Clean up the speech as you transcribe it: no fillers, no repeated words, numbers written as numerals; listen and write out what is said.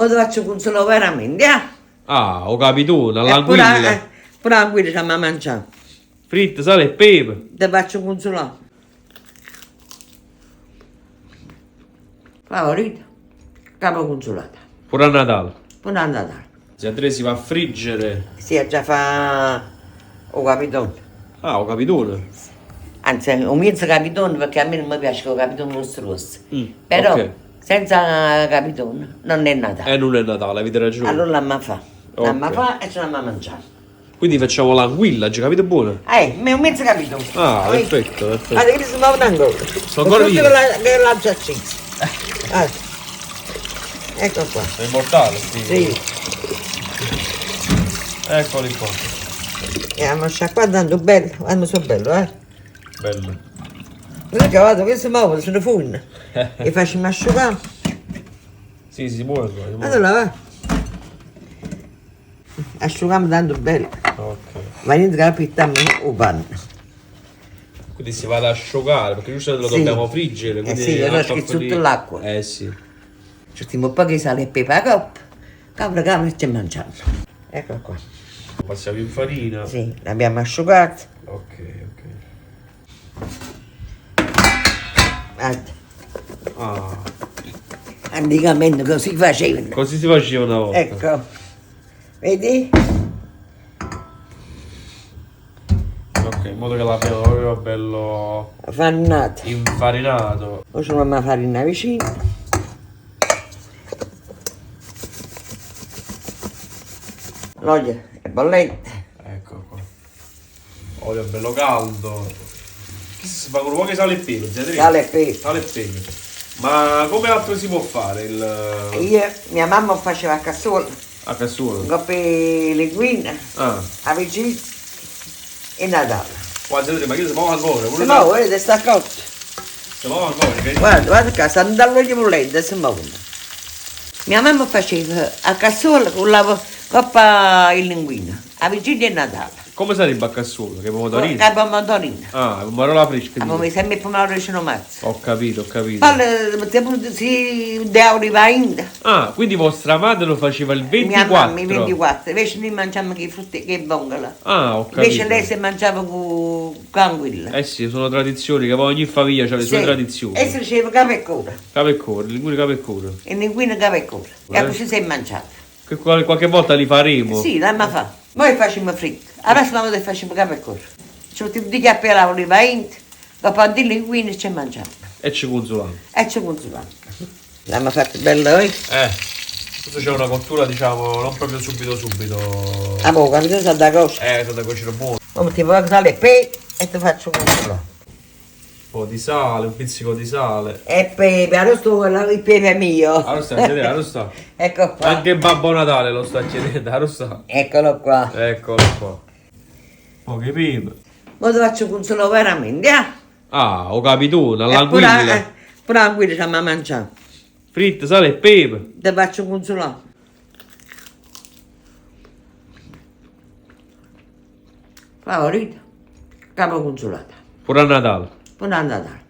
Ora ti faccio consolare veramente, Ah, ho capito, pure, all'anguilla. pure l'anguilla ci abbiamo mangiato. Fritta, sale e pepe. Ti faccio consolare. Favorito? Capo consolata. Pure a Natale. Buon Natale. Zia Tre si va a friggere. Sì, già fa... Ho capitone. Ah, ho capito. Anzi, un mezzo capitone perché a me non mi piace con capitone rosso. Però ok. senza capitone non è Natale. Non è Natale, avete ragione. Allora la ma fa. La ma Ok. fa e ce la ma mangiare. Quindi facciamo l'anguilla, già capito buono? Un mezzo capitone. Ah, Poi- perfetto, perfetto. Guarda che si muove ancora. Sto ancora Con io. tutto che la giaccinza. Ecco qua. È immortale, sì. Sì. Eccoli qua. E ma sciacquato tanto bello. Quando sono bello, Bello. Non è che vado che si muovono, sono funne. E facciamo asciugare. Sì, si muove. Si muove. Allora va. Asciughiamo tanto bello. Ok. Ma niente che la pittiamo un panno. Quindi si va ad asciugare, perché giusto lo Sì. dobbiamo friggere. Quindi Sì, io acqua schizzo fredda. tutta l'acqua. Sì. Ci stiamo un po' di sale e pepe a coppa. Capra e ci mangiamo. Ecco qua. Passiamo in farina. Sì, l'abbiamo asciugato. Ok, ok. Guarda, Ah, anticamente così facevano. così si faceva una volta. Ecco. Vedi? Ok, in modo che l'abbiamo proprio bello Fannata. infarinato. Ora ci dobbiamo farina vicino. L'olio è bollente. Ecco qua. Olio bello caldo. Che si fa con un po' di sale e pepe, zia Teresa? Sale e pepe. Sale e pepe. Ma come altro si può fare Mia mamma faceva a cassola, a cassuola? coppe linguine, Ah, a vigilia e Natale. guarda, zia Teresa, ma che si muove ancora? Si muove, vedete, sta cotto. Si muove ancora, che Guarda che stanno dall'olio bollente, si muovono. Mia mamma faceva a cassola con la coppa in linguina, a vigilia e Natale. come sarebbe a cassuola? Che pomodorini? Con la pomodorina. Ah, pomarola fresca. Ma mi sembra pomodoro ci non mazzo. Ho capito, ho capito. Poi si devono rivainda. Ah, quindi vostra madre lo faceva il 24? Mia mamma il 24, invece noi mangiamo che frutti, che bongola. Ah, ho capito. Invece lei si mangiava con anguilla. Eh sì, sono tradizioni, che poi ogni famiglia ha le sue tradizioni. E si diceva capo e cura. Capo e cuore, linguine capo e cuore. E linguine capo e cura. E così si è mangiato. Che qualche volta li faremo. Sì, la ma fa. Noi facciamo fritto. Adesso la volta facciamo capo e cura. Ci mettiamo di chiappi all'oliva int, dopo di linguine ci mangiamo. E ci consolano. E ci consumiamo. L'abbiamo fatto bello noi. Questo c'è una cottura, diciamo, non proprio subito. Ah, boh, quando sono da cosa. È da cuocere buono. Poi mettiamo la sale e pepe e ti faccio consolare. Un po' di sale, un pizzico di sale. E pepe, adesso il pepe è mio. Allora sta, allora sta. Ecco qua. Anche Babbo Natale lo sta chiedendo, allora sta. Eccolo qua. Eccolo qua. Poche pepe. Ora ti faccio consolare veramente, Ah, ho capito, E pure all'anguilla. l'anguilla ci abbiamo mangiato. Fritta, sale e pepe. Ti faccio consolare. Favorito? Capo consolata. Pure a Natale. Buon Natale.